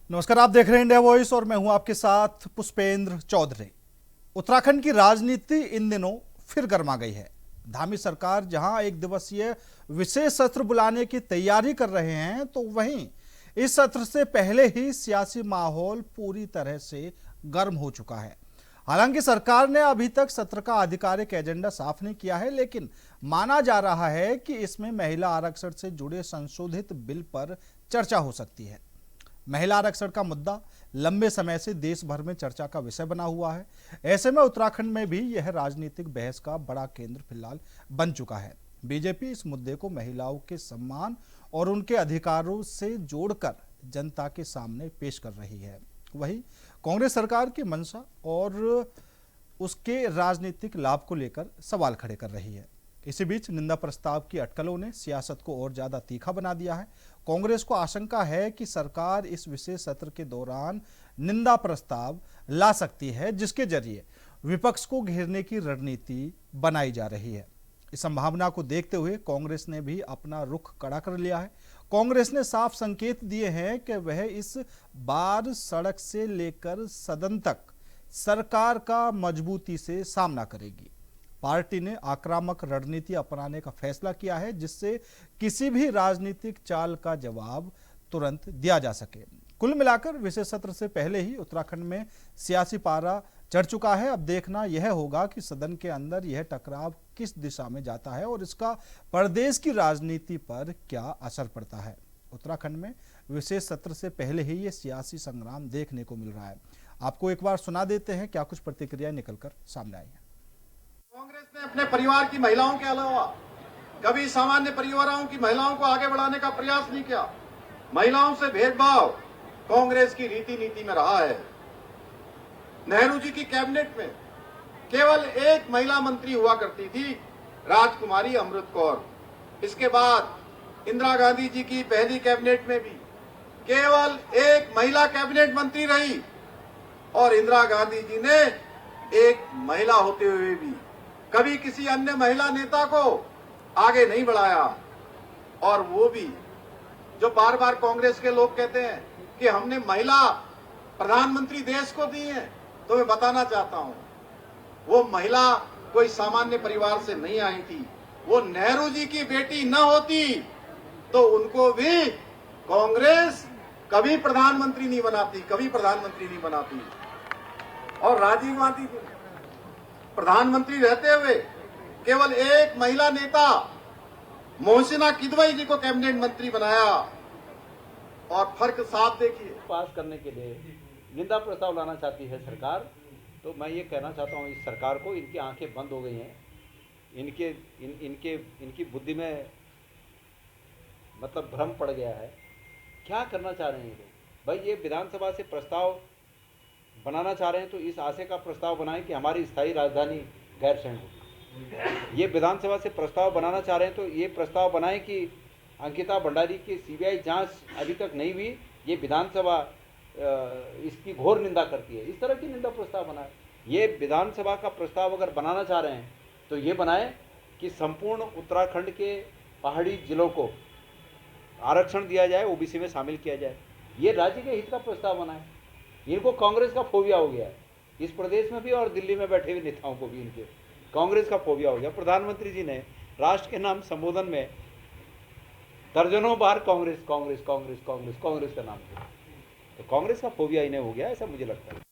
नमस्कार, आप देख रहे हैं इंडिया वॉइस और मैं हूं आपके साथ पुष्पेंद्र चौधरी। उत्तराखंड की राजनीति इन दिनों फिर गर्मा गई है। धामी सरकार जहां एक दिवसीय विशेष सत्र बुलाने की तैयारी कर रहे हैं, तो वहीं इस सत्र से पहले ही सियासी माहौल पूरी तरह से गर्म हो चुका है। हालांकि सरकार ने अभी तक सत्र का आधिकारिक एजेंडा साफ नहीं किया है, लेकिन माना जा रहा है कि इसमें महिला आरक्षण से जुड़े संशोधित बिल पर चर्चा हो सकती है। महिला आरक्षण का मुद्दा लंबे समय से देश भर में चर्चा का विषय बना हुआ है। ऐसे में उत्तराखंड में भी यह राजनीतिक बहस का बड़ा केंद्र फिलहाल बन चुका है। बीजेपी इस मुद्दे को महिलाओं के सम्मान और उनके अधिकारों से जोड़कर जनता के सामने पेश कर रही है। वहीं कांग्रेस सरकार की मंशा और उसके राजनीतिक लाभ को लेकर सवाल खड़े कर रही है। इसी बीच निंदा प्रस्ताव की अटकलों ने सियासत को और ज्यादा तीखा बना दिया है। कांग्रेस को आशंका है कि सरकार इस विशेष सत्र के दौरान निंदा प्रस्ताव ला सकती है, जिसके जरिए विपक्ष को घेरने की रणनीति बनाई जा रही है। इस संभावना को देखते हुए कांग्रेस ने भी अपना रुख कड़ा कर लिया है। कांग्रेस ने साफ संकेत दिए हैं कि वह इस बार सड़क से लेकर सदन तक सरकार का मजबूती से सामना करेगी। पार्टी ने आक्रामक रणनीति अपनाने का फैसला किया है, जिससे किसी भी राजनीतिक चाल का जवाब तुरंत दिया जा सके। कुल मिलाकर विशेष सत्र से पहले ही उत्तराखंड में सियासी पारा चढ़ चुका है। अब देखना यह होगा कि सदन के अंदर यह टकराव किस दिशा में जाता है और इसका प्रदेश की राजनीति पर क्या असर पड़ता है। उत्तराखंड में विशेष सत्र से पहले ही यह सियासी संग्राम देखने को मिल रहा है। आपको एक बार सुना देते हैं क्या कुछ प्रतिक्रियाएं निकलकर सामने आई है। कांग्रेस ने अपने परिवार की महिलाओं के अलावा कभी सामान्य परिवारों की महिलाओं को आगे बढ़ाने का प्रयास नहीं किया। महिलाओं से भेदभाव कांग्रेस की रीति नीति में रहा है। नेहरू जी की कैबिनेट में केवल एक महिला मंत्री हुआ करती थी, राजकुमारी अमृत कौर। इसके बाद इंदिरा गांधी जी की पहली कैबिनेट में भी केवल एक महिला कैबिनेट मंत्री रही और इंदिरा गांधी जी ने एक महिला होते हुए भी कभी किसी अन्य महिला नेता को आगे नहीं बढ़ाया। और वो भी जो बार बार कांग्रेस के लोग कहते हैं कि हमने महिला प्रधानमंत्री देश को दी है, तो मैं बताना चाहता हूं वो महिला कोई सामान्य परिवार से नहीं आई थी। वो नेहरू जी की बेटी न होती तो उनको भी कांग्रेस कभी प्रधानमंत्री नहीं बनाती। और राजीव गांधी प्रधानमंत्री रहते हुए केवल एक महिला नेता मोहसिना किदवई जी को कैबिनेट मंत्री बनाया। और फर्क साफ देखिए। पास करने के लिए निंदा प्रस्ताव लाना चाहती है सरकार, तो मैं ये कहना चाहता हूँ इस सरकार को, इनकी आंखें बंद हो गई हैं। इनकी बुद्धि में मतलब भ्रम पड़ गया है। क्या करना चाह रहे हैं ये लोग? भाई ये विधानसभा से प्रस्ताव बनाना चाह रहे हैं तो इस आशय का प्रस्ताव बनाएं कि हमारी स्थायी राजधानी गैरसैंण होगी। ये विधानसभा से प्रस्ताव बनाना चाह रहे हैं तो ये प्रस्ताव बनाएं कि अंकिता भंडारी की सीबीआई जांच अभी तक नहीं हुई, ये विधानसभा इसकी घोर निंदा करती है। इस तरह की निंदा प्रस्ताव बनाए। ये विधानसभा का प्रस्ताव अगर बनाना चाह रहे हैं तो ये बनाए कि संपूर्ण उत्तराखंड के पहाड़ी जिलों को आरक्षण दिया जाए, ओबीसी में शामिल किया जाए। ये राज्य के हित का प्रस्ताव बनाए। इनको कांग्रेस का फोबिया हो गया है। इस प्रदेश में भी और दिल्ली में बैठे हुए नेताओं को भी इनके कांग्रेस का फोबिया हो गया। प्रधानमंत्री जी ने राष्ट्र के नाम संबोधन में दर्जनों बार कांग्रेस कांग्रेस कांग्रेस कांग्रेस कांग्रेस का नाम लिया। तो कांग्रेस का फोबिया इन्हें हो गया, ऐसा मुझे लगता है।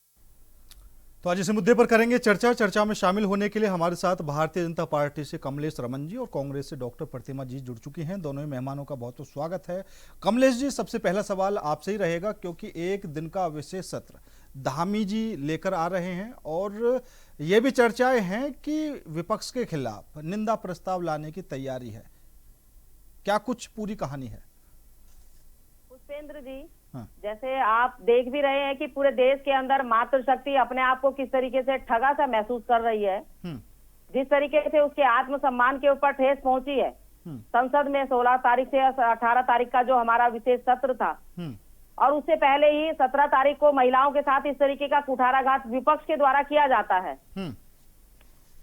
तो आज इस मुद्दे पर करेंगे चर्चा में शामिल होने के लिए हमारे साथ भारतीय जनता पार्टी से कमलेश रमन जी और कांग्रेस से डॉक्टर प्रतिमा जी जुड़ चुकी हैं। दोनों ही मेहमानों का बहुत बहुत स्वागत है। कमलेश जी, सबसे पहला सवाल आपसे ही रहेगा, क्योंकि एक दिन का विशेष सत्र धामी जी लेकर आ रहे हैं और ये भी चर्चाएं हैं कि विपक्ष के खिलाफ निंदा प्रस्ताव लाने की तैयारी है। क्या कुछ पूरी कहानी है? पुष्पेंद्र जी, जैसे आप देख भी रहे हैं कि पूरे देश के अंदर मातृशक्ति अपने आप को किस तरीके से ठगा सा महसूस कर रही है। जिस तरीके से उसके आत्मसम्मान के ऊपर ठेस पहुंची है। संसद में 16 तारीख से 18 तारीख का जो हमारा विशेष सत्र था और उससे पहले ही 17 तारीख को महिलाओं के साथ इस तरीके का कुठाराघात विपक्ष के द्वारा किया जाता है।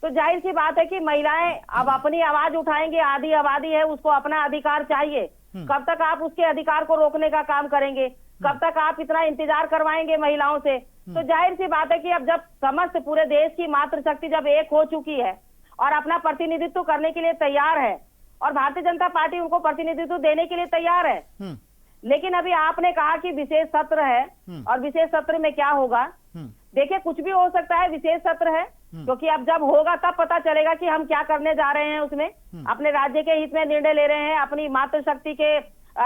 तो जाहिर सी बात है कि महिलाएं अब अपनी आवाज उठाएंगी। आधी आबादी है, उसको अपना अधिकार चाहिए। कब तक आप उसके अधिकार को रोकने का काम करेंगे? कब तक आप इतना इंतजार करवाएंगे महिलाओं से? तो जाहिर सी बात है कि अब जब समस्त पूरे देश की मातृशक्ति जब एक हो चुकी है और अपना प्रतिनिधित्व करने के लिए तैयार है और भारतीय जनता पार्टी उनको प्रतिनिधित्व देने के लिए तैयार है, लेकिन अभी आपने कहा कि विशेष सत्र है और विशेष सत्र में क्या होगा? देखिए, कुछ भी हो सकता है, विशेष सत्र है, क्योंकि अब जब होगा तब पता चलेगा कि हम क्या करने जा रहे हैं उसमें। अपने राज्य के हित में निर्णय ले रहे हैं, अपनी मातृशक्ति के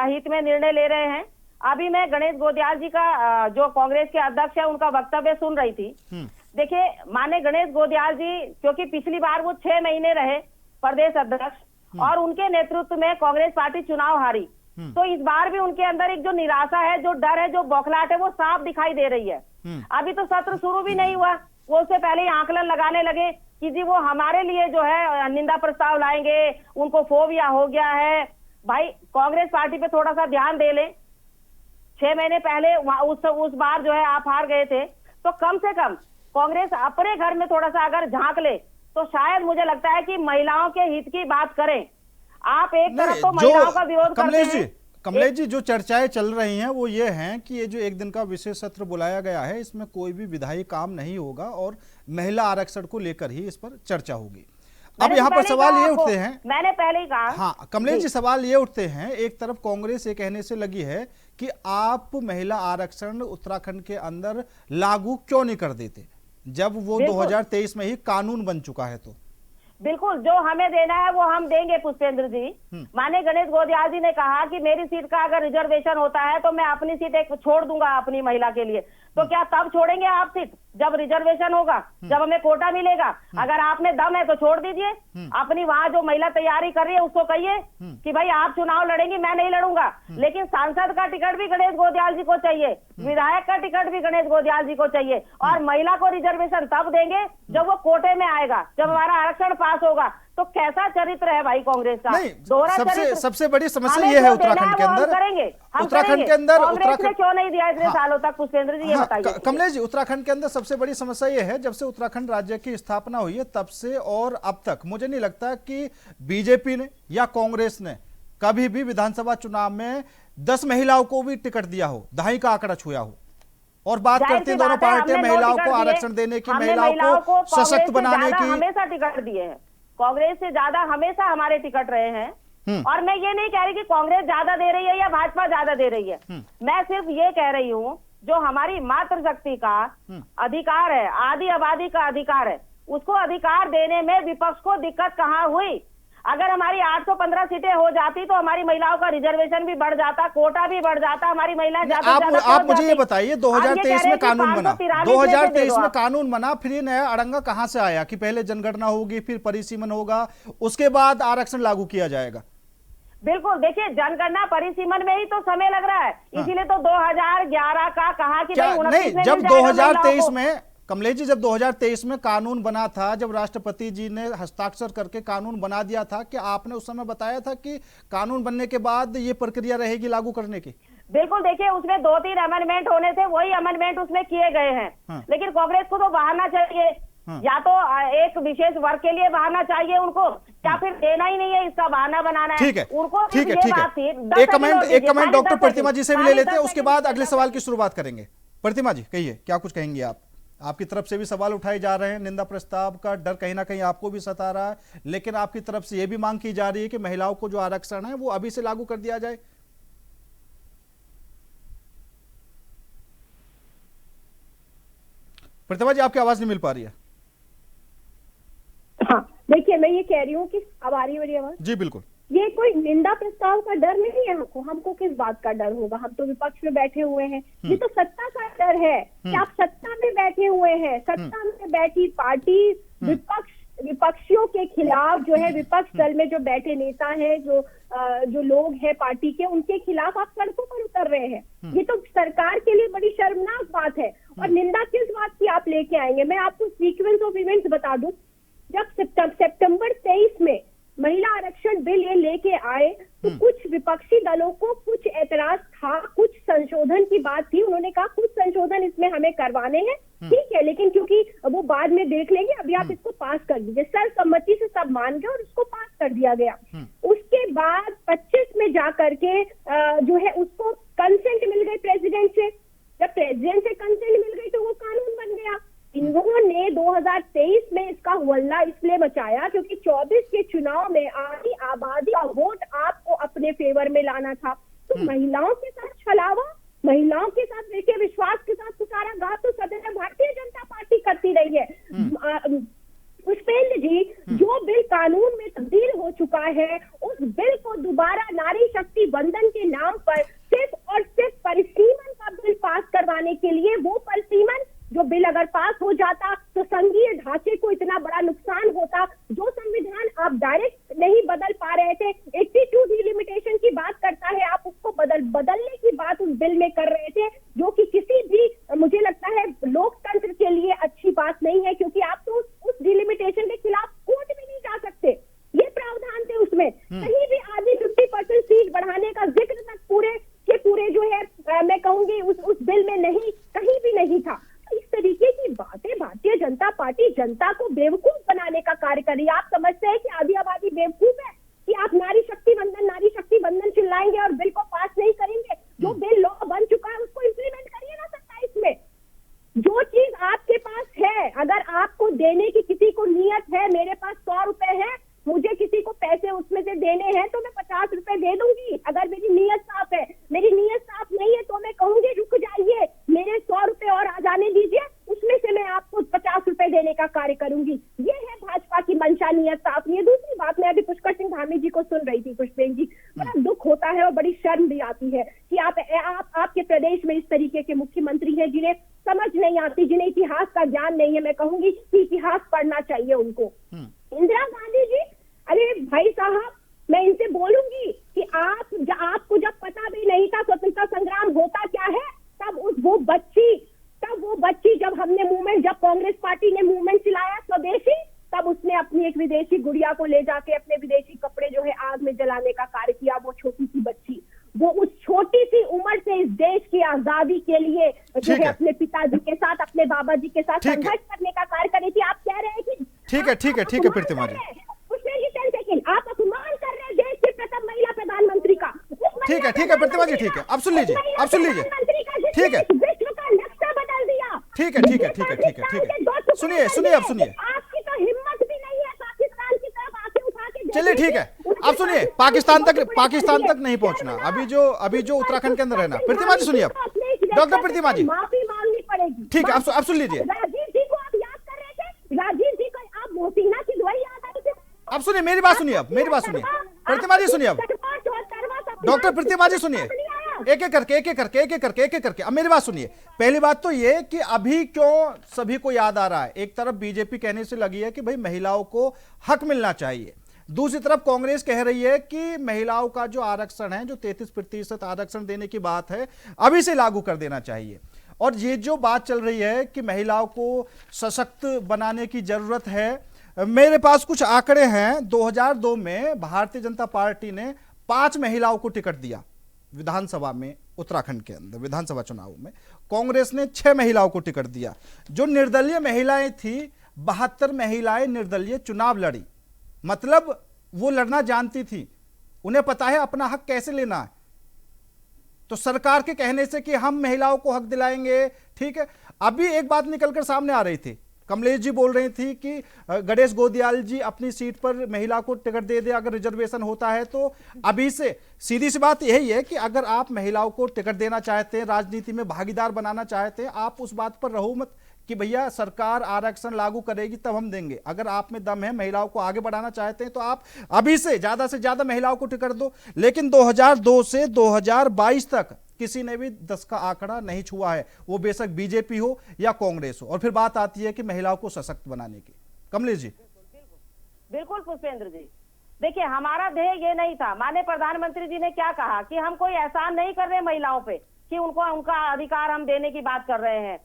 हित में निर्णय ले रहे हैं। अभी मैं गणेश गोदियाल जी का, जो कांग्रेस के अध्यक्ष है, उनका वक्तव्य सुन रही थी। देखिए, माने गणेश गोदियाल जी, क्योंकि पिछली बार वो 6 महीने रहे प्रदेश अध्यक्ष और उनके नेतृत्व में कांग्रेस पार्टी चुनाव हारी, तो इस बार भी उनके अंदर एक जो निराशा है, जो डर है, जो बौखलाहट है, वो साफ दिखाई दे रही है। अभी तो सत्र शुरू भी नहीं हुआ, वो उससे पहले ही आकलन लगाने लगे कि जी वो हमारे लिए जो है निंदा प्रस्ताव लाएंगे, उनको फोबिया हो गया है। भाई, कांग्रेस पार्टी पे थोड़ा सा ध्यान दे लें। 6 महीने पहले उस बार जो है आप हार गए थे, तो कम से कम कांग्रेस अपने घर में थोड़ा सा अगर झांक ले तो शायद मुझे लगता है कि महिलाओं के हित की बात करें। आप एक तरफ तो महिलाओं का विरोध करते हैं। कमलेश जी, जो चर्चाएं चल रही हैं वो ये हैं कि ये जो एक दिन का विशेष सत्र बुलाया गया है, इसमें कोई भी विधायी काम नहीं होगा और महिला आरक्षण को लेकर ही इस पर चर्चा होगी। अब यहाँ पर सवाल ये उठते हैं, मैंने पहले ही कहा। हाँ कमलेश जी, सवाल ये उठते हैं, एक तरफ कांग्रेस ये कहने से लगी है कि आप महिला आरक्षण उत्तराखंड के अंदर लागू क्यों नहीं कर देते, जब वो 2023 में ही कानून बन चुका है। तो बिल्कुल, जो हमें देना है वो हम देंगे पुष्पेंद्र जी। माने गणेश गोदियाल जी ने कहा कि मेरी सीट का अगर रिजर्वेशन होता है तो मैं अपनी सीट एक छोड़ दूंगा अपनी महिला के लिए। तो क्या तब छोड़ेंगे आप सीट जब रिजर्वेशन होगा, जब हमें कोटा मिलेगा? अगर आपने दम है तो छोड़ दीजिए। अपनी वहां जो महिला तैयारी कर रही है उसको कहिए कि भाई आप चुनाव लड़ेंगी, मैं नहीं लड़ूंगा, लेकिन सांसद का टिकट भी गणेश गोदियाल जी को चाहिए, विधायक का टिकट भी गणेश गोदियाल जी को चाहिए, और महिला को रिजर्वेशन तब देंगे जब वो कोटे में आएगा, जब हमारा आरक्षण पास होगा। तो कैसा चरित्र है भाई कांग्रेस का? सबसे बड़ी समस्या ये है उत्तराखंड के अंदर, उत्तराखंड के अंदर कांग्रेस ने क्यों नहीं दिया इतने सालों तक? पुष्पेंद्र जी ये बताइए। कमलेश जी, उत्तराखंड के अंदर सबसे बड़ी समस्या ये है, जब से उत्तराखंड राज्य की स्थापना हुई है तब से और अब तक मुझे नहीं लगता कि बीजेपी ने या कांग्रेस ने कभी भी विधानसभा चुनाव में 10 महिलाओं को भी टिकट दिया हो, 2.5 का आंकड़ा छुआ हो। और बात करती हैं दोनों पार्टियां महिलाओं को आरक्षण देने की, महिलाओं को सशक्त बनाने की। हमेशा टिकट दिए हैं, कांग्रेस से ज्यादा हमेशा हमारे टिकट रहे हैं। और मैं ये नहीं कह रही कि कांग्रेस ज्यादा दे रही है या भाजपा ज्यादा दे रही है, मैं सिर्फ ये कह रही हूँ जो हमारी मातृशक्ति का अधिकार है, आदि आबादी का अधिकार है, उसको अधिकार देने में विपक्ष को दिक्कत कहाँ हुई? अगर हमारी 815 सीटें हो जाती तो हमारी महिलाओं का रिजर्वेशन भी बढ़ जाता, कोटा भी बढ़ जाता, हमारी महिलाएं आप मुझे ये बताइए, 2023 में कानून बना, 2023 में कानून बना, फिर ये नया अड़ंगा कहां से आया कि पहले जनगणना होगी, फिर परिसीमन होगा, उसके बाद आरक्षण लागू किया जाएगा? बिल्कुल, देखिए जनगणना परिसीमन में ही तो समय लग रहा है, इसीलिए तो 2011 का कहा कि नहीं, जब 2023 में कमलेश जी, जब 2023 में कानून बना था, जब राष्ट्रपति जी ने हस्ताक्षर करके कानून बना दिया था, कि आपने उस समय बताया था कि कानून बनने के बाद ये प्रक्रिया रहेगी लागू करने की? बिल्कुल, देखिए उसमें 2-3 अमेंडमेंट होने थे, वही अमेंडमेंट उसमें किए गए हैं। लेकिन कांग्रेस को तो बहाना चाहिए, या तो एक विशेष वर्ग के लिए बहाना चाहिए उनको, या फिर देना ही नहीं है, इसका बहाना बनाना है। ठीक है, उनको ठीक है, ठीक है। एक कमेंट डॉक्टर प्रतिमा जी से भी ले लेते हैं, उसके बाद अगले सवाल की शुरुआत करेंगे। प्रतिमा जी कहिए, क्या कुछ कहेंगे आप? आपकी तरफ से भी सवाल उठाए जा रहे हैं, निंदा प्रस्ताव का डर कहीं ना कहीं आपको भी सता रहा है, लेकिन आपकी तरफ से यह भी मांग की जा रही है कि महिलाओं को जो आरक्षण है वो अभी से लागू कर दिया जाए। प्रतिमा जी, आपकी आवाज नहीं मिल पा रही है। हाँ, देखिए मैं ये कह रही हूँ कि अब आ रही है मेरी आवाज? जी बिल्कुल। ये कोई निंदा प्रस्ताव का डर नहीं है हमको किस बात का डर होगा? हम तो विपक्ष में बैठे हुए हैं, ये तो सत्ता का डर है कि आप सत्ता में बैठे हुए हैं, सत्ता में बैठी पार्टी विपक्षियों के खिलाफ जो है, विपक्ष दल में जो बैठे नेता हैं, जो लोग हैं पार्टी के, उनके खिलाफ आप सड़कों पर उतर रहे हैं। ये तो सरकार के लिए बड़ी शर्मनाक बात है। और निंदा किस बात की आप लेके आएंगे? मैं आपको सीक्वेंस ऑफ इवेंट्स बता दूं। जब सितंबर 23 में महिला आरक्षण बिल ये लेके आए तो कुछ विपक्षी दलों को कुछ एतराज था, कुछ संशोधन की बात थी, उन्होंने कहा कुछ संशोधन इसमें हमें करवाने हैं, ठीक है, लेकिन क्योंकि वो बाद में देख लेंगे, अभी आप इसको पास कर दीजिए। सर्वसम्मति से सब मान गए और इसको पास कर दिया गया। उसके बाद 25 में जाकर के जो है उसको कंसेंट मिल गई प्रेसिडेंट से, जब प्रेसिडेंट से कंसेंट मिल गई तो वो कानून बन गया। इन्होंने 2023 में इसका हल्ला इसलिए मचाया क्योंकि 24 के चुनाव में आधी आबादी का वोट आपको अपने फेवर में लाना था। तो महिलाओं के साथ छलावा, महिलाओं के साथ देखिए विश्वास के साथ पुकारा गा तो सदैव भारतीय जनता पार्टी करती रही है। पुष्पेंद्र जी, जो बिल कानून में तब्दील हो चुका है, उस बिल को दोबारा नारी शक्ति बंधन के नाम पर सिर्फ और सिर्फ परिसीमन का बिल पास करवाने के लिए, वो परिसीमन जो बिल अगर पास हो जाता तो संघीय ढांचे को इतना बड़ा नुकसान होता। जो संविधान आप डायरेक्ट नहीं बदल पा रहे थे, 82 डिलिमिटेशन की बात करता है, आप उसको बदलने की बात उस बिल में कर रहे थे, जो कि किसी भी, मुझे लगता है, लोकतंत्र के लिए अच्छी बात नहीं है, क्योंकि आप तो उस डिलिमिटेशन के खिलाफ कोर्ट में नहीं जा सकते। ये प्रावधान थे उसमें, कहीं भी आधी 50% सीट बढ़ाने का जिक्र तक पूरे के पूरे जो है मैं कहूंगी उस बिल में नहीं, कहीं भी नहीं था। इस तरीके की बातें भारतीय जनता पार्टी जनता को बेवकूफ बनाने का कार्य कर रही है। आप समझते हैं कि आधी आबादी बेवकूफ है कि आप नारी शक्ति बंधन चिल्लाएंगे और बिल को पास नहीं करेंगे? जो बिल लॉ बन चुका है उसको इम्प्लीमेंट करिए ना 27 में। जो चीज आपके पास है, अगर आपको देने की किसी को नियत है, मेरे पास 100 रुपए है, मुझे किसी को पैसे उसमें से देने हैं तो मैं 50 रुपए दे दूंगी, अगर मेरी नियत साफ है। मेरी नियत साफ नहीं है तो मैं कहूंगी रुक जाइए, मेरे 100 रुपए और आ जाने दीजिए, उसमें से मैं आपको 50 रुपए देने का कार्य करूंगी। ये है भाजपा की मंशा, नियत साफ नहीं है। दूसरी बात, मैं अभी पुष्कर सिंह धामी जी को सुन रही थी, पुष्पेंद्र जी, बड़ा दुख होता है और बड़ी शर्म भी आती है कि आपके प्रदेश में इस तरीके के मुख्यमंत्री हैं जिन्हें समझ नहीं आती, जिन्हें इतिहास का ज्ञान नहीं है। मैं कहूंगी कि इतिहास पढ़ना चाहिए उनको। इंदिरा गांधी जी, अरे भाई साहब, मैं इनसे बोलूंगी कि आपको जब पता भी नहीं था स्वतंत्रता संग्राम होता क्या है, तब वो बच्ची जब कांग्रेस पार्टी ने मूवमेंट चलाया स्वदेशी, तब उसने अपनी एक विदेशी गुड़िया को ले जाके अपने विदेशी कपड़े जो है आग में जलाने का कार्य किया। वो छोटी सी बच्ची, वो उस छोटी सी उम्र से इस देश की आजादी के लिए जो है अपने पिताजी के साथ, अपने बाबा जी के साथ संघर्ष करने का कार्य कर रही थी। आप कह रहे हैं कि ठीक है प्रतिमा जी, आप अपमान कर रहे हैं देश की प्रथम महिला प्रधानमंत्री का। ठीक है प्रतिमा जी, ठीक है, अब सुन लीजिए, ठीक है, विश्व का नक्शा बदल दिया। ठीक है, सुनिए, अब सुनिए, आपकी तो हिम्मत भी नहीं है पाकिस्तान की तरफ आके उठा के। चलिए ठीक है, अब सुनिए, पाकिस्तान तक नहीं पहुंचना, अभी जो उत्तराखंड के अंदर है ना। प्रतिमा जी सुनिए, अब डॉक्टर प्रतिमा जी, माफी मांगनी पड़ेगी। ठीक है, अब सुन लीजिए, राजीव जी को आप याद कर रहे थे, राजीव जी को आप मोहसिना की दुआई याद आई थी। अब सुनिए मेरी बात सुनिए, प्रतिमा जी सुनिए, अब डॉक्टर प्रतिमा जी सुनिए, एक एक करके अब मेरी बात सुनिए। पहली बात तो ये कि अभी क्यों सभी को याद आ रहा है, एक तरफ बीजेपी कहने से लगी है कि भाई महिलाओं को हक मिलना चाहिए, दूसरी तरफ कांग्रेस कह रही है कि महिलाओं का जो आरक्षण है, जो 33% आरक्षण देने की बात है, अभी से लागू कर देना चाहिए। और ये जो बात चल रही है कि महिलाओं को सशक्त बनाने की जरूरत है, मेरे पास कुछ आंकड़े हैं। 2002 में भारतीय जनता पार्टी ने 5 महिलाओं को टिकट दिया विधानसभा में, उत्तराखंड के अंदर विधानसभा चुनाव में। कांग्रेस ने 6 महिलाओं को टिकट दिया। जो निर्दलीय महिलाएं थी, 72 महिलाएं निर्दलीय चुनाव लड़ी, मतलब वो लड़ना जानती थी, उन्हें पता है अपना हक कैसे लेना है। तो सरकार के कहने से कि हम महिलाओं को हक दिलाएंगे, ठीक है। अभी एक बात निकलकर सामने आ रही थी, कमलेश जी बोल रही थी कि गणेश गोदियाल जी अपनी सीट पर महिला को टिकट दे दे अगर रिजर्वेशन होता है तो। अभी से सीधी सी बात यही है कि अगर आप महिलाओं को टिकट देना चाहते हैं, राजनीति में भागीदार बनाना चाहते हैं, आप उस बात पर रहो मत कि भैया सरकार आरक्षण लागू करेगी तब हम देंगे। अगर आप में दम है, महिलाओं को आगे बढ़ाना चाहते हैं, तो आप अभी से ज्यादा महिलाओं को टिकट दो। लेकिन 2002 से 2022 तक किसी ने भी 10 का आंकड़ा नहीं छुआ है, वो बेशक बीजेपी हो या कांग्रेस हो। और फिर बात आती है कि महिलाओं को सशक्त बनाने की। कमलेश जी। बिल्कुल पुष्पेंद्र जी, देखिए हमारा ध्येय ये नहीं था। माननीय प्रधानमंत्री जी ने क्या कहा कि हम कोई एहसान नहीं कर रहे महिलाओं पे कि उनको उनका अधिकार हम देने की बात कर रहे हैं।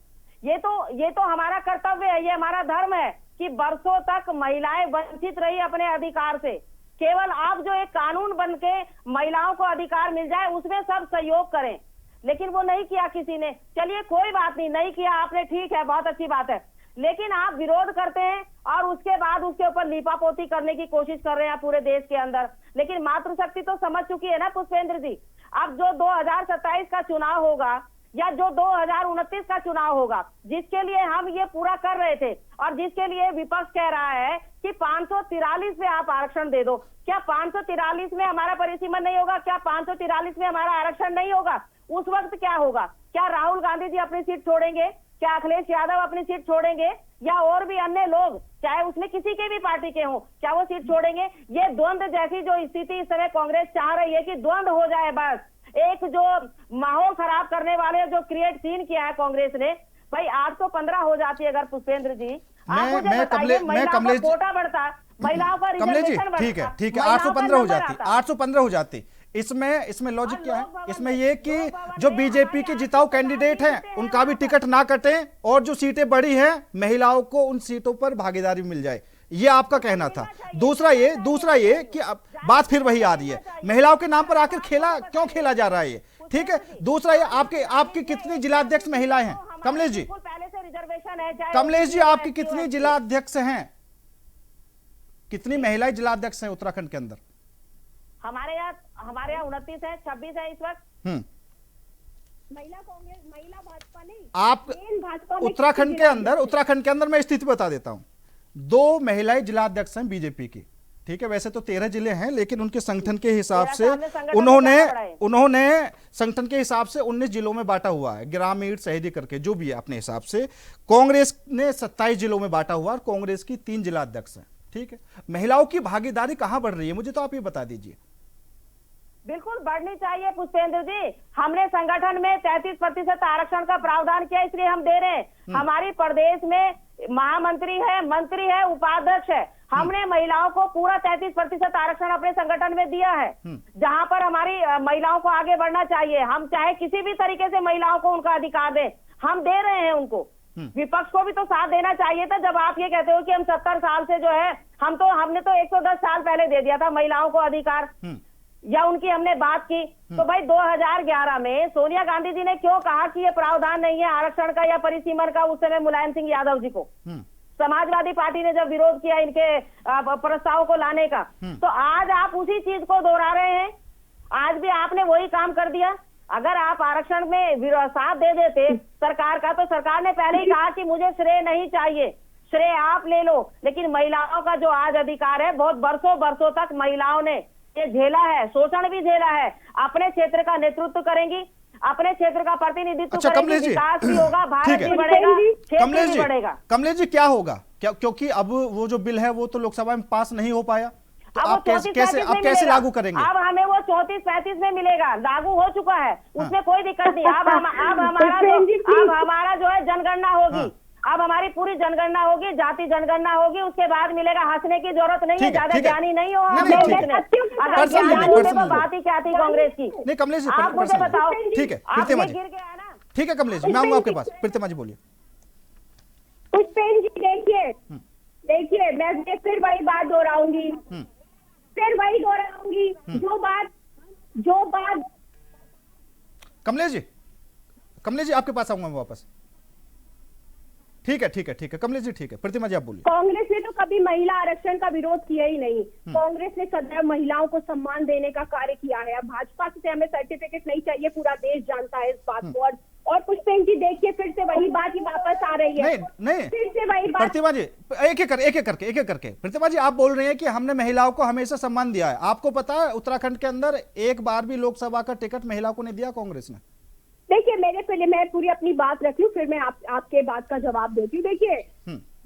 ये तो हमारा कर्तव्य है, ये हमारा धर्म है कि वर्षों तक महिलाएं वंचित रही अपने अधिकार से। केवल आप जो एक कानून बन के महिलाओं को अधिकार मिल जाए उसमें सब सहयोग करें, लेकिन वो नहीं किया किसी ने। चलिए कोई बात नहीं किया आपने, ठीक है, बहुत अच्छी बात है। लेकिन आप विरोध करते हैं और उसके बाद उसके ऊपर लीपापोती करने की कोशिश कर रहे हैं पूरे देश के अंदर। लेकिन मातृशक्ति तो समझ चुकी है ना पुष्पेंद्र जी। अब जो 2027 का चुनाव होगा या जो 2029 का चुनाव होगा, जिसके लिए हम ये पूरा कर रहे थे और जिसके लिए विपक्ष कह रहा है कि 543 में आप आरक्षण दे दो, क्या 543 में हमारा परिसीमन नहीं होगा? क्या 543 में हमारा आरक्षण नहीं होगा? उस वक्त क्या होगा? क्या राहुल गांधी जी अपनी सीट छोड़ेंगे? क्या अखिलेश यादव अपनी सीट छोड़ेंगे? या और भी अन्य लोग, चाहे उसमें किसी के भी पार्टी के हों, क्या वो सीट छोड़ेंगे? ये द्वंद्व जैसी जो स्थिति इस समय कांग्रेस चाह रही है कि द्वंद्व हो जाए, बस एक जो माहौल खराब करने वाले जो क्रिएट सीन किया है कांग्रेस ने, भाई 815 हो जाती है अगर पुष्पेंद्र जी, आप मुझे बताइए महिलाओं का कोटा बढ़ता, महिलाओं का रिजर्वेशन बढ़ता, ठीक है 815 हो जाती। इसमें लॉजिक क्या है? इसमें ये कि जो बीजेपी के जिताऊ कैंडिडेट हैं उनका भी टिकट ना कटे और जो सीटें बढ़ी हैं महिलाओं को उन सीटों पर भागीदारी मिल जाए, ये आपका कहना था। दूसरा ये कि अब बात फिर वही आ रही है, महिलाओं के नाम पर आखिर क्यों खेला जा रहा है ये, ठीक है। दूसरा ये आपकी कितनी जिलाध्यक्ष महिलाएं हैं कमलेश जी? कमलेश जी आपकी कितनी जिलाध्यक्ष हैं, कितनी महिलाएं जिलाध्यक्ष हैं उत्तराखंड के अंदर? हमारे यहाँ 29 है, 26 है इस वक्त। महिला कांग्रेस, महिला भाजपा नहीं, आप उत्तराखंड के अंदर मैं स्थिति बता देता हूं, 2 महिलाएं जिलाध्यक्ष हैं बीजेपी की, ठीक है। वैसे तो 13 जिले हैं, लेकिन उनके संगठन के हिसाब से उन्होंने संगठन के हिसाब से 19 जिलों में बांटा हुआ है, ग्रामीण शहरी करके जो भी है अपने हिसाब से। कांग्रेस ने 27 जिलों में बांटा हुआ और कांग्रेस की 3 जिलाध्यक्ष हैं, ठीक है। महिलाओं की भागीदारी कहां बढ़ रही है, मुझे तो आप ये बता दीजिए। बिल्कुल बढ़नी चाहिए पुष्पेंद्र जी। हमने संगठन में 33% आरक्षण का प्रावधान किया, इसलिए हम दे रहे हैं। हमारी प्रदेश में महामंत्री है, मंत्री है, उपाध्यक्ष है, हमने महिलाओं को पूरा 33% आरक्षण अपने संगठन में दिया है, जहां पर हमारी महिलाओं को आगे बढ़ना चाहिए। हम चाहे किसी भी तरीके से महिलाओं को उनका अधिकार दें, हम दे रहे हैं उनको। विपक्ष को भी तो साथ देना चाहिए था। जब आप ये कहते हो कि हम 70 साल से जो है हमने तो 110 साल पहले दे दिया था महिलाओं को अधिकार, या उनकी हमने बात की, तो भाई 2011 में सोनिया गांधी जी ने क्यों कहा कि ये प्रावधान नहीं है आरक्षण का या परिसीमन का? उस समय मुलायम सिंह यादव जी को, समाजवादी पार्टी ने जब विरोध किया इनके प्रस्ताव को लाने का, तो आज आप उसी चीज को दोहरा रहे हैं। आज भी आपने वही काम कर दिया। अगर आप आरक्षण में साथ दे देते सरकार का, तो सरकार ने पहले ही कहा कि मुझे श्रेय नहीं चाहिए, श्रेय आप ले लो। लेकिन महिलाओं का जो आज अधिकार है, बहुत बरसों तक महिलाओं ने ये झेला है, शोषण भी झेला है। अपने क्षेत्र का नेतृत्व करेंगी, अपने क्षेत्र का प्रतिनिधित्व करेंगी, विकास भी होगा, भारत भी बढ़ेगा, क्षेत्र भी बढ़ेगा। कमलेश जी क्या होगा? क्योंकि अब वो जो बिल है वो तो लोकसभा में पास नहीं हो पाया, तो आप कैसे लागू करेंगे? अब हमें वो 34-35 में मिलेगा, लागू हो चुका है, उसमें कोई दिक्कत नहीं। अब हमारा जो है जनगणना होगी, अब हमारी पूरी जनगणना होगी, जाति जनगणना होगी, उसके बाद मिलेगा। हंसने की जरूरत नहीं है, ज्यादा ज्ञानी नहीं हो आप। बात ही क्या थी कांग्रेस की? नहीं कमलेश जी आप मुझे बताओ। ठीक है प्रतिमा जी, ठीक है कमलेश जी, मैं आऊंगा आपके पास। प्रतिमा जी बोलिए। पुष्पेंद्र जी देखिए मैं फिर वही बात दोहराऊंगी, जो बात कमलेश जी आपके पास आऊंगा मैं वापस। ठीक है कमलेश जी, ठीक है। प्रतिमा जी आप बोलिए। कांग्रेस ने तो कभी महिला आरक्षण का विरोध किया ही नहीं। कांग्रेस ने सदैव महिलाओं को सम्मान देने का कार्य किया है। अब भाजपा से हमें सर्टिफिकेट नहीं चाहिए, पूरा देश जानता है इस बात को। और पुष्पेंद्र जी देखिए फिर से वही बात ही वापस आ रही है। नहीं फिर से वही बात। प्रतिमा जी एक एक करके प्रतिमा जी आप बोल रहे हैं कि हमने महिलाओं को हमेशा सम्मान दिया है। आपको पता है उत्तराखंड के अंदर एक बार भी लोकसभा का टिकट महिला को नहीं दिया कांग्रेस ने। देखिए पहले मैं पूरी अपनी बात रखी हूँ, फिर मैं आपके बात का जवाब देती हूँ। देखिए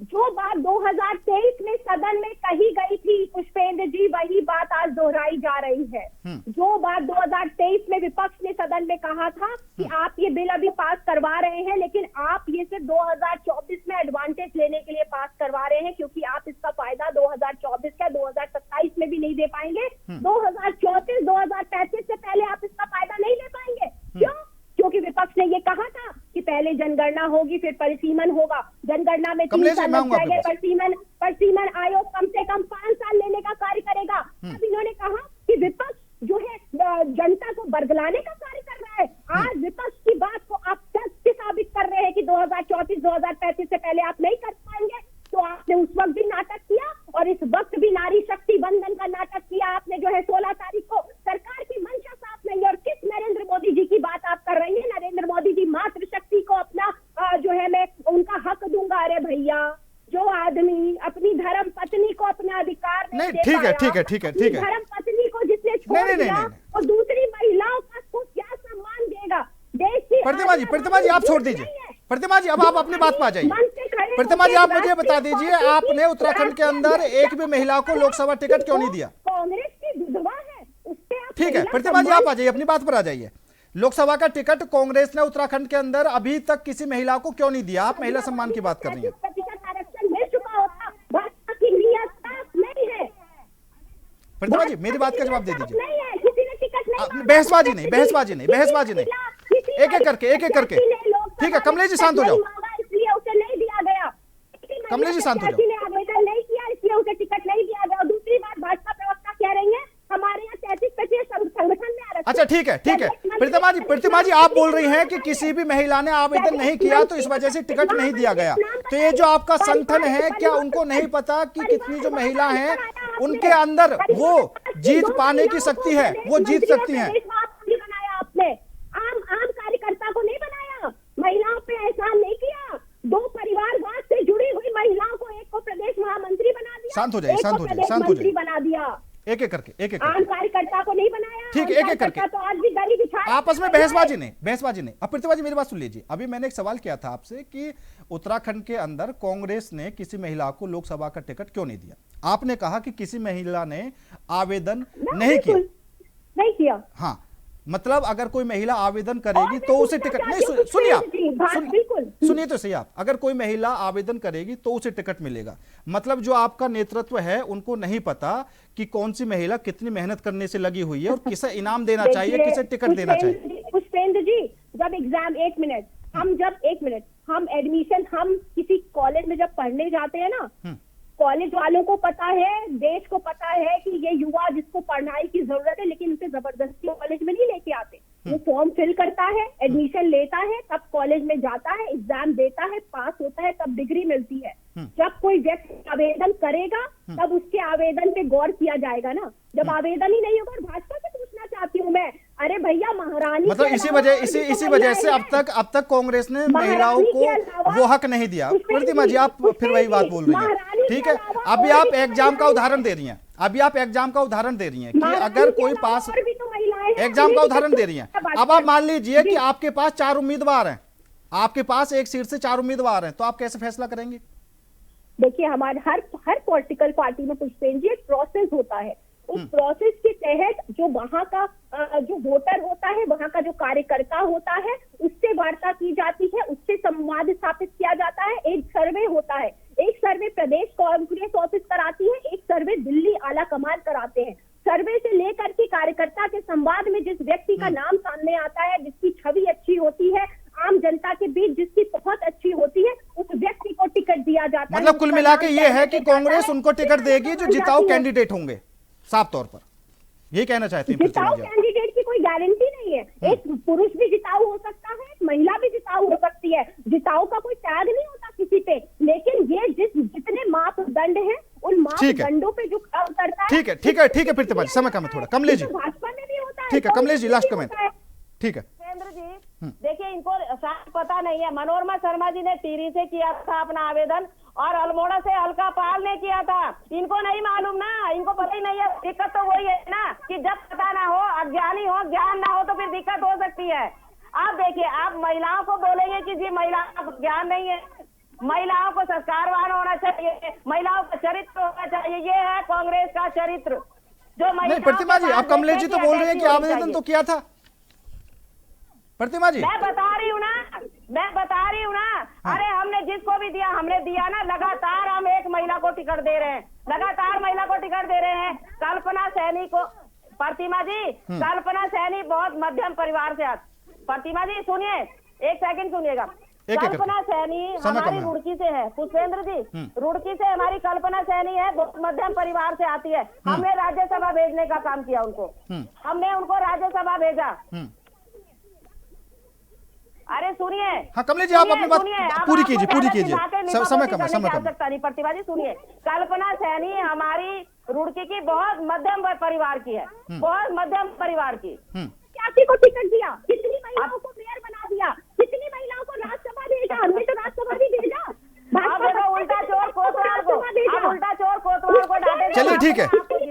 जो बात 2023 में सदन में कही गई थी पुष्पेंद्र जी, वही बात आज दोहराई जा रही है। जो बात 2023 में विपक्ष ने सदन में कहा था कि आप ये बिल अभी पास करवा रहे हैं, लेकिन आप ये सिर्फ 2024 में एडवांटेज लेने के लिए पास करवा रहे हैं, क्योंकि आप इसका फायदा 2024 का 2027 में भी नहीं दे पाएंगे। 2034 2035 से पहले आप इसका फायदा नहीं ले पाएंगे। क्यों? क्योंकि विपक्ष ने ये कहा था कि पहले जनगणना होगी, फिर परिसीमन होगा। जनगणना में 3 साल लग जाएंगे, परिसीमन आयोग कम से कम 5 साल लेने का कार्य करेगा। अब इन्होंने कहा कि विपक्ष जो है जनता को बरगलाने का कार्य कर रहा है। आज विपक्ष की बात को आप सत्य साबित कर रहे हैं कि 2034 2035 से पहले आप नहीं कर ठीक है, ठीक है, ठीक है। धर्म पत्नी को जिसने छोड़ नहीं, दिया और दूसरी महिलाओं को क्या सम्मान देगा? देश की प्रतिमा जी आप छोड़ दीजिए। प्रतिमा जी अब आप अपनी बात पर आ जाइए। प्रतिमा जी आप मुझे बता दीजिए, आपने उत्तराखंड के अंदर एक भी महिला को लोकसभा टिकट क्यों नहीं दिया? कांग्रेस की विधवा है, उससे आप ठीक है प्रतिमा जी आप आ जाइए, अपनी बात पर आ जाइए। लोकसभा का टिकट कांग्रेस ने उत्तराखंड के अंदर अभी तक किसी महिला को क्यों नहीं दिया? आप महिला सम्मान की बात कर रही हैं। 35% आरक्षण मिल चुका होता, भाजपा की नीयत साफ नहीं है। प्रतिमा जी मेरी बात का जवाब दे दीजिए। नहीं है, किसी ने टिकट नहीं, बहसबाजी नहीं, बहसबाजी नहीं, बहसबाजी नहीं, एक एक करके। ठीक है कमलेश जी शांत हो जाओ। इसलिए उसे नहीं दिया गया। कमलेश जी शांत हो जाओ। ने आवेदन नहीं किया इसलिए उसे टिकट नहीं दिया गया। और दूसरी बात, भाजपा प्रवक्ता कह रही है हमारे यहाँ 33% संगठन में आरक्षण। अच्छा ठीक है प्रतिमा जी आप बोल रही हैं कि किसी भी महिला ने आवेदन नहीं किया तो इस वजह से टिकट नहीं दिया गया। तो ये जो आपका संगठन है, क्या उनको नहीं पता कि कितनी जो महिला हैं उनके अंदर वो जीत पाने की शक्ति है, वो जीत सकती हैं? बनाया आपने, आम कार्यकर्ता को नहीं बनाया, महिलाओं पे एहसान नहीं किया। 2 परिवारवाद से जुड़ी हुई महिलाओं को, एक को प्रदेश महामंत्री बना दिया, शांत हो जाइए, शांत हो जाइए, शांत हो जाइए। बना दिया, एक एक करके आम कार्यकर्ता को नहीं बनाया। ठीक है, एक करके। तो आज भी गली बिछा आपस में बहसबाजी नहीं। अब प्रतिभा जी मेरी बात सुन लीजिए। अभी मैंने एक सवाल किया था आपसे कि उत्तराखंड के अंदर कांग्रेस ने किसी महिला को लोकसभा का टिकट क्यों नहीं दिया? आपने कहा कि किसी महिला ने आवेदन नहीं किया। हाँ मतलब अगर कोई महिला आवेदन करेगी तो उसे टिकट नहीं, सुनिए आप, सुनिए तो सही आप, अगर कोई महिला आवेदन करेगी तो उसे टिकट मिलेगा। मतलब जो आपका नेतृत्व है उनको नहीं पता कि कौन सी महिला कितनी मेहनत करने से लगी हुई है और किसे इनाम देना चाहिए, किसे टिकट देना चाहिए। पुष्पेंद्र जी जब एग्जाम, एक मिनट, हम एडमिशन, हम किसी कॉलेज में जब पढ़ने जाते हैं ना, कॉलेज वालों को पता है, देश को पता है कि ये युवा जिसको पढ़ाई की जरूरत है, लेकिन उसे जबरदस्ती कॉलेज में नहीं लेके आते। वो फॉर्म फिल करता है, एडमिशन लेता है, तब कॉलेज में जाता है, एग्जाम देता है, पास होता है, तब डिग्री मिलती है। जब कोई व्यक्ति आवेदन करेगा तब उसके आवेदन पे गौर किया जाएगा ना। जब आवेदन ही नहीं होगा, भाजपा से पूछना चाहती हूँ मैं, अरे भैया महारानी, मतलब इसी वजह से अब तक कांग्रेस ने महिलाओं को वो हक नहीं दिया। प्रतिमा जी आप फिर वही बात बोल रही हैं। ठीक है अभी आप एग्जाम का उदाहरण दे रही हैं, कि अगर कोई पास एग्जाम का उदाहरण दे रही हैं। अब आप मान लीजिए कि आपके पास 4 उम्मीदवार हैं, आपके पास एक सीट से 4 उम्मीदवार हैं, तो आप कैसे फैसला करेंगे? देखिए हमारे हर पॉलिटिकल पार्टी में पुष्पेंद्र जी एक प्रोसेस होता है। उस प्रोसेस के तहत जो वहाँ का जो वोटर होता है, वहाँ का जो कार्यकर्ता होता है, उससे वार्ता की जाती है, उससे संवाद स्थापित किया जाता है। एक सर्वे होता है, एक सर्वे प्रदेश कांग्रेस ऑफिस कराती है, एक सर्वे दिल्ली आला कमान कराते हैं। सर्वे से लेकर के कार्यकर्ता के संवाद में जिस व्यक्ति का नाम सामने आता है, जिसकी छवि अच्छी होती है, आम जनता के बीच जिसकी बहुत अच्छी होती है, उस व्यक्ति को टिकट दिया जाता है। मतलब कुल मिला के ये है कि कांग्रेस उनको टिकट देगी जो जिताऊ कैंडिडेट होंगे, साफ तौर पर ये कहना चाहते हैं। जिताऊ कैंडिडेट की कोई गारंटी नहीं है। एक पुरुष भी जिताऊ हो सकता है, एक महिला भी जिताऊ हो सकती है। जिताऊ का कोई टैग नहीं होता किसी पे, लेकिन ये जितने मापदंड हैं उन मापदंडों पे जो काम करता है। ठीक है प्रतिभा जी समय कम है थोड़ा। कमलेश जी भाजपा में भी होता है। ठीक है कमलेश जी लास्ट कमेंट। ठीक है सुरेंद्र जी देखिए इनको शायद पता नहीं है, मनोरमा शर्मा जी ने टिहरी से किया था अपना आवेदन और अल्मोड़ा से अलका पाल ने किया था। इनको नहीं मालूम ना, इनको पता ही नहीं है। दिक्कत तो वही है ना कि जब पता ना हो, अज्ञानी हो, ज्ञान ना हो तो फिर दिक्कत हो सकती है। आप देखिए, आप महिलाओं को बोलेंगे कि जी महिलाओं को ज्ञान नहीं है, महिलाओं को संस्कारवान होना चाहिए, महिलाओं का चरित्र होना चाहिए। ये है कांग्रेस का चरित्र जो नहीं। प्रतिमा जी आप कमलेश जी तो बोल रहे हैं कि आवेदन तो किया था। प्रतिमा जी मैं बता रही हूँ ना, हाँ। अरे हमने जिसको भी दिया, हमने दिया ना, लगातार हम एक महिला को टिकट दे रहे हैं, लगातार महिला को टिकट दे रहे हैं। कल्पना सैनी को, प्रतिमा जी कल्पना सैनी बहुत मध्यम परिवार से प्रतिमा जी सुनिए, एक सेकंड सुनिएगा। कल्पना सैनी हमारी रुड़की से है, पुष्पेंद्र जी रुड़की से हमारी कल्पना सैनी है, बहुत मध्यम परिवार से आती है। हमने राज्यसभा भेजने का काम किया उनको, हमने उनको राज्यसभा भेजा। अरे सुनिए, हाँ कमलेश जी आप अपनी बात पूरी कीजिए समय कम आवश्यकता नहीं। प्रतिभा जी सुनिए, कल्पना सैनी हमारी रुड़की की बहुत मध्यम परिवार की है, बहुत मध्यम परिवार की। किसी को टिकट दिया, कितनी महिलाओं को मेयर बना दिया, कितनी महिलाओं को राज्यसभा भेजा, हमने तो राज्यसभा भी भेजा। उल्टा चोर कोतवाल को डांटे। चलिए ठीक है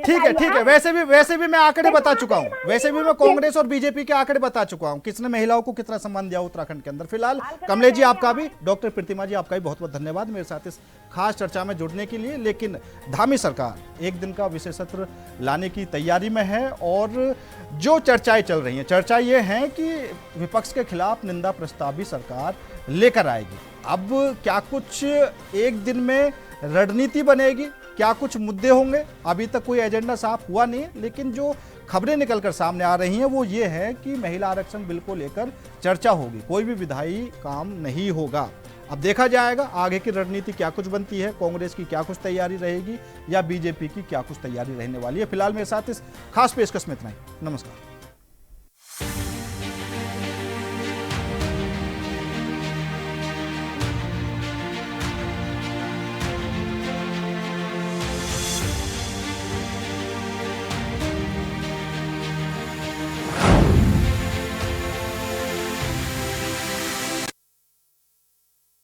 ठीक है, वैसे भी मैं आंकड़े बता चुका हूं, वैसे भी मैं कांग्रेस और बीजेपी के आंकड़े बता चुका हूं, किसने महिलाओं को कितना सम्मान दिया उत्तराखंड के अंदर। फिलहाल कमलेश जी आपका भी, डॉक्टर प्रतिमा जी आपका भी बहुत बहुत धन्यवाद मेरे साथ इस खास चर्चा में जुड़ने के लिए। लेकिन धामी सरकार एक दिन का विशेष सत्र लाने की तैयारी में है और जो चर्चाएं चल रही हैं, चर्चा ये है कि विपक्ष के खिलाफ निंदा प्रस्ताव भी सरकार लेकर आएगी। अब क्या कुछ एक दिन में रणनीति बनेगी, क्या कुछ मुद्दे होंगे, अभी तक कोई एजेंडा साफ हुआ नहीं है। लेकिन जो खबरें निकलकर सामने आ रही हैं वो ये है कि महिला आरक्षण बिल को लेकर चर्चा होगी, कोई भी विधायी काम नहीं होगा। अब देखा जाएगा आगे की रणनीति क्या कुछ बनती है, कांग्रेस की क्या कुछ तैयारी रहेगी या बीजेपी की क्या कुछ तैयारी रहने वाली है। फिलहाल मेरे साथ इस खास पेशकश में इतना ही। नमस्कार।